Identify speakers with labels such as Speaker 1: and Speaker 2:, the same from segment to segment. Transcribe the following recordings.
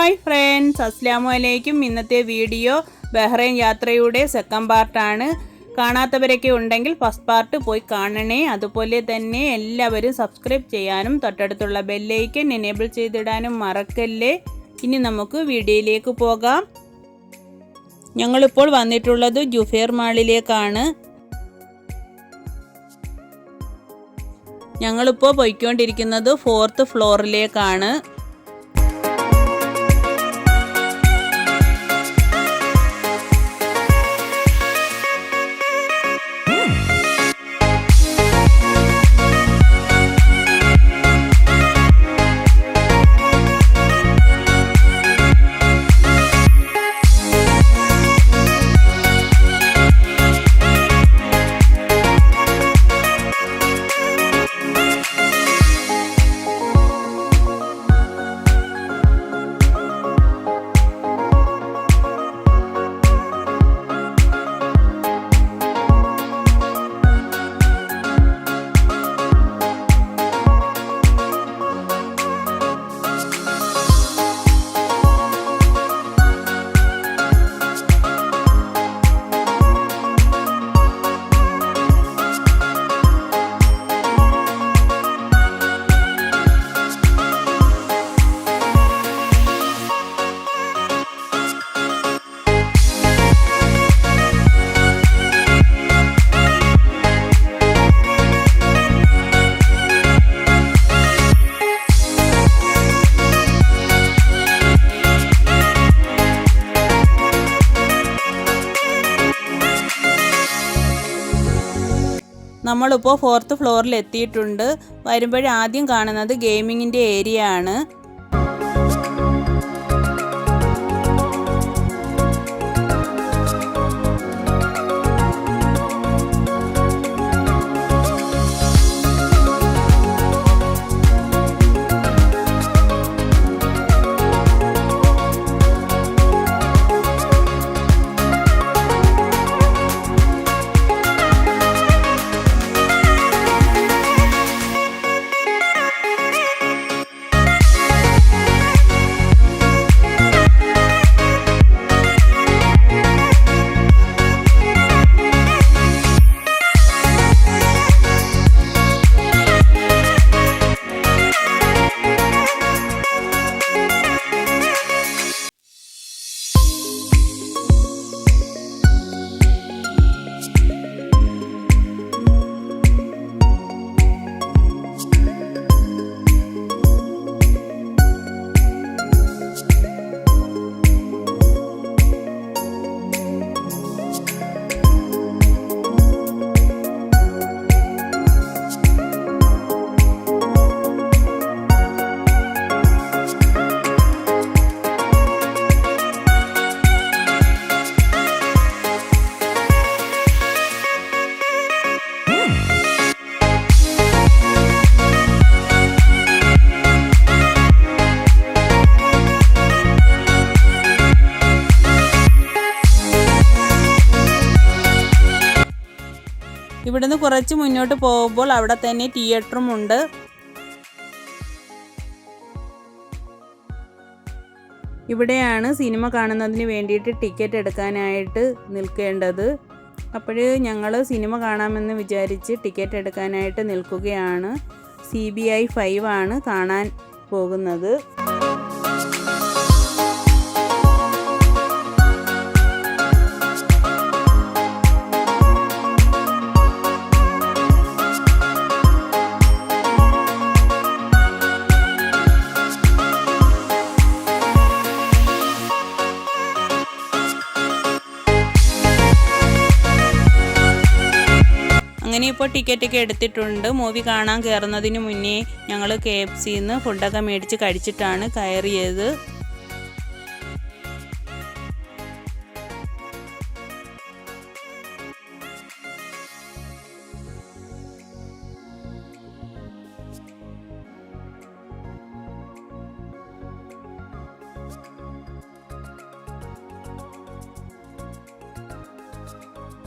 Speaker 1: Hi friends, അസ്സലാമു അലൈക്കും. ഇന്നത്തെ വീഡിയോ ബഹ്റൈൻ യാത്രയുടെ സെക്കൻഡ് പാർട്ടാണ്. കാണാത്തവരൊക്കെ ഉണ്ടെങ്കിൽ ഫസ്റ്റ് പാർട്ട് പോയി കാണണേ. അതുപോലെ തന്നെ എല്ലാവരും സബ്സ്ക്രൈബ് ചെയ്യാനും തൊട്ടടുത്തുള്ള ബെല്ലൈക്കൻ എനേബിൾ ചെയ്തിടാനും മറക്കല്ലേ. ഇനി നമുക്ക് വീഡിയോയിലേക്ക് പോകാം. ഞങ്ങളിപ്പോൾ വന്നിട്ടുള്ളത് ജുഫേർ മാളിലേക്കാണ്. ഞങ്ങളിപ്പോൾ പോയിക്കൊണ്ടിരിക്കുന്നത് 4th ഫ്ലോറിലേക്കാണ്. നമ്മളിപ്പോൾ 4th ഫ്ലോറിൽ എത്തിയിട്ടുണ്ട്. വരുമ്പോഴേ ആദ്യം കാണുന്നത് ഗെയിമിങ്ങിൻ്റെ ഏരിയ ആണ്. ഇവിടുന്ന് കുറച്ച് മുന്നോട്ട് പോകുമ്പോൾ അവിടെ തന്നെ തിയേറ്ററും ഉണ്ട്. ഇവിടെയാണ് സിനിമ കാണുന്നതിന് വേണ്ടിയിട്ട് ടിക്കറ്റ് എടുക്കാനായിട്ട് നിൽക്കേണ്ടത്. അപ്പോൾ ഞങ്ങൾ സിനിമ കാണാമെന്ന് വിചാരിച്ച് ടിക്കറ്റ് എടുക്കാനായിട്ട് നിൽക്കുകയാണ്. CBI 5 ആണ് കാണാൻ പോകുന്നത്. അങ്ങനെ ഇപ്പോൾ ടിക്കറ്റൊക്കെ എടുത്തിട്ടുണ്ട്. മൂവി കാണാൻ കയറുന്നതിന് മുന്നേ ഞങ്ങൾ KFCന്ന് ഫുഡൊക്കെ മേടിച്ച് കഴിച്ചിട്ടാണ് കയറിയത്.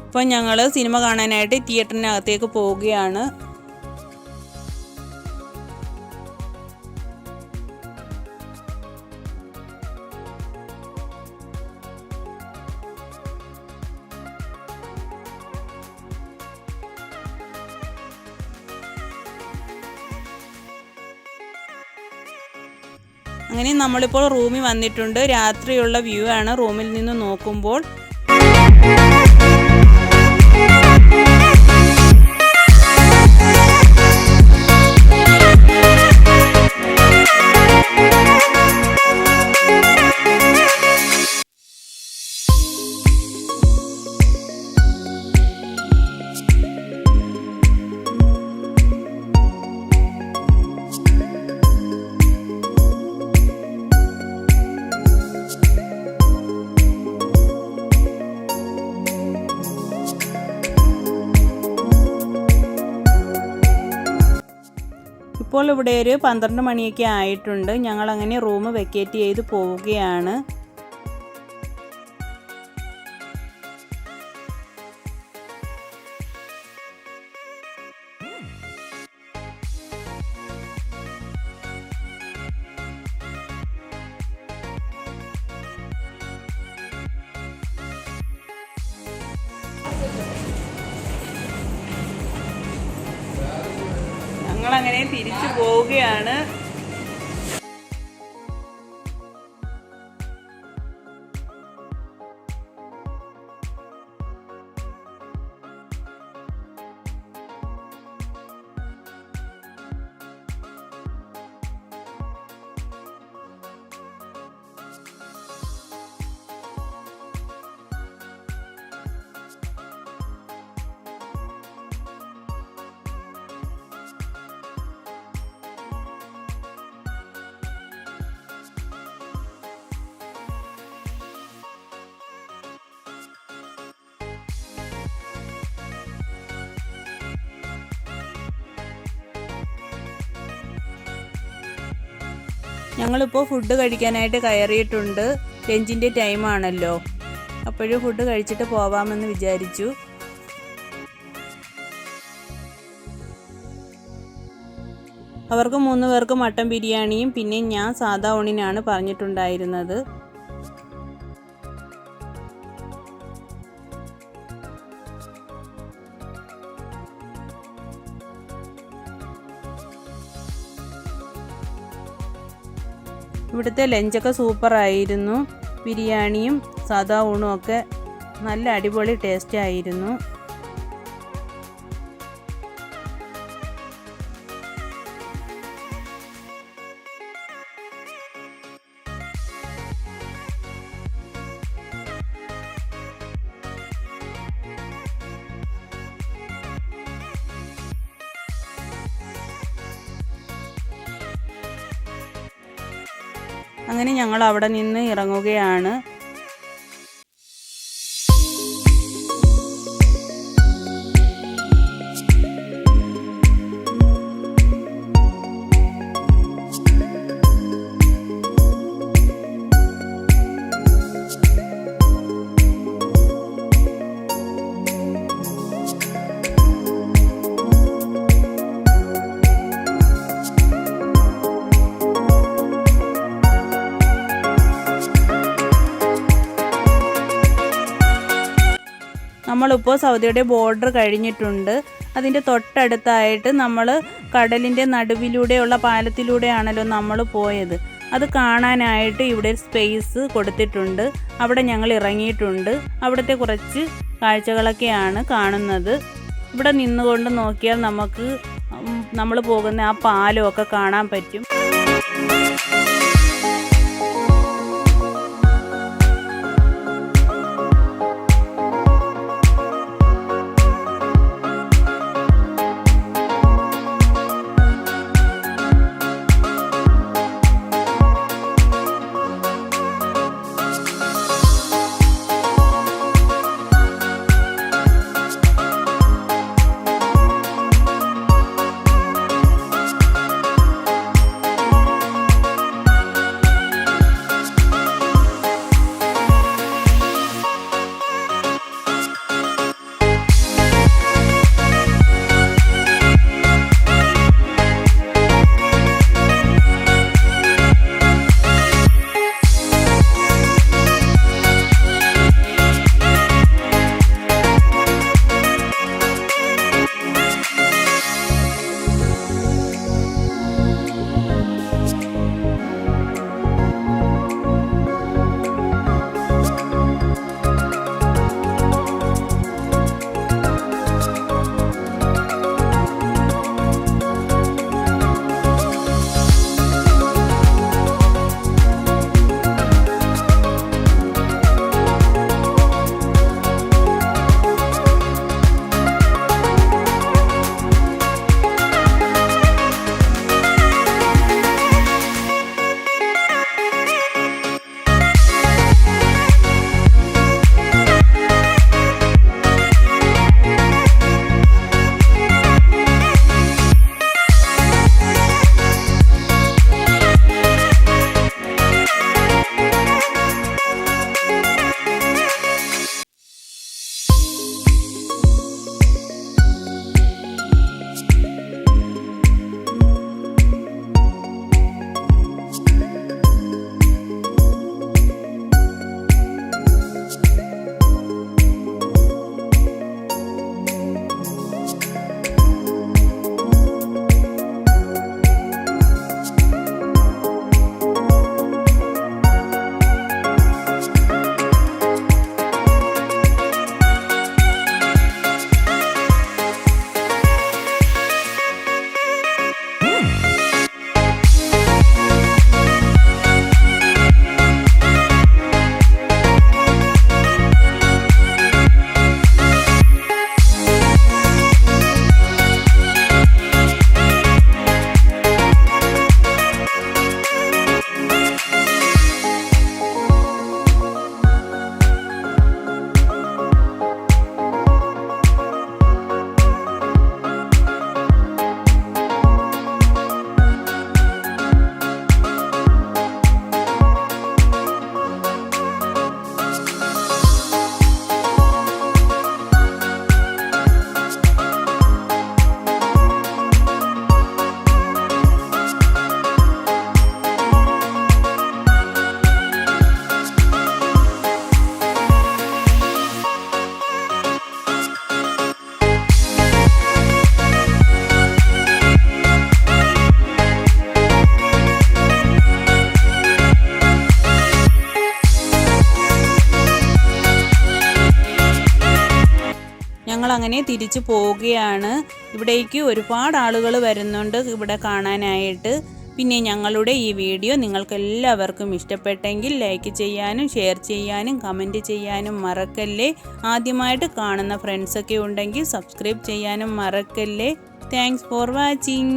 Speaker 1: ഇപ്പോൾ ഞങ്ങൾ സിനിമ കാണാനായിട്ട് തിയേറ്ററിനകത്തേക്ക് പോവുകയാണ്. അങ്ങനെ നമ്മളിപ്പോൾ റൂമിൽ വന്നിട്ടുണ്ട്. രാത്രിയുള്ള വ്യൂ ആണ് റൂമിൽ നിന്ന് നോക്കുമ്പോൾ. ഇപ്പോൾ ഇവിടെ ഒരു 12 മണിയൊക്കെ ആയിട്ടുണ്ട്. ഞങ്ങൾ അങ്ങനെ റൂം വെക്കേറ്റ് ചെയ്ത് പോവുകയാണ്. ഞങ്ങളങ്ങനെ തിരിച്ചു പോവുകയാണ്. ഞങ്ങളിപ്പോൾ ഫുഡ് കഴിക്കാനായിട്ട് കയറിയിട്ടുണ്ട്. ലഞ്ചിൻ്റെ ടൈമാണല്ലോ, അപ്പോഴും ഫുഡ് കഴിച്ചിട്ട് പോവാമെന്ന് വിചാരിച്ചു. അവർക്ക് 3 പേർക്ക് മട്ടൻ ബിരിയാണിയും പിന്നെ ഞാൻ സാദാ ഊണിനാണ് പറഞ്ഞിട്ടുണ്ടായിരുന്നത്. ഇവിടുത്തെ ലഞ്ചൊക്കെ സൂപ്പറായിരുന്നു. ബിരിയാണിയും സാദാ ഊണും ഒക്കെ നല്ല അടിപൊളി ടേസ്റ്റ് ആയിരുന്നു. അങ്ങനെ ഞങ്ങൾ അവിടെ നിന്ന് ഇറങ്ങുകയാണ്. നമ്മളിപ്പോൾ സൗദിയുടെ ബോർഡർ കഴിഞ്ഞിട്ടുണ്ട്. അതിൻ്റെ തൊട്ടടുത്തായിട്ട് നമ്മൾ കടലിൻ്റെ നടുവിലൂടെയുള്ള പാലത്തിലൂടെയാണല്ലോ നമ്മൾ പോയത്. അത് കാണാനായിട്ട് ഇവിടെ ഒരു സ്പേസ് കൊടുത്തിട്ടുണ്ട്. അവിടെ ഞങ്ങൾ ഇറങ്ങിയിട്ടുണ്ട്. അവിടുത്തെ കുറച്ച് കാഴ്ചകളൊക്കെയാണ് കാണുന്നത്. ഇവിടെ നിന്നുകൊണ്ട് നോക്കിയാൽ നമുക്ക് നമ്മൾ പോകുന്ന ആ പാലമൊക്കെ കാണാൻ പറ്റും. അങ്ങനെ തിരിച്ചു പോവുകയാണ്. ഇവിടേക്ക് ഒരുപാട് ആളുകൾ വരുന്നുണ്ട് ഇവിടെ കാണാനായിട്ട്. പിന്നെ ഞങ്ങളുടെ ഈ വീഡിയോ നിങ്ങൾക്കെല്ലാവർക്കും ഇഷ്ടപ്പെട്ടെങ്കിൽ ലൈക്ക് ചെയ്യാനും ഷെയർ ചെയ്യാനും കമൻറ്റ് ചെയ്യാനും മറക്കല്ലേ. ആദ്യമായിട്ട് കാണുന്ന ഫ്രണ്ട്സൊക്കെ ഉണ്ടെങ്കിൽ സബ്സ്ക്രൈബ് ചെയ്യാനും മറക്കല്ലേ. Thanks for watching.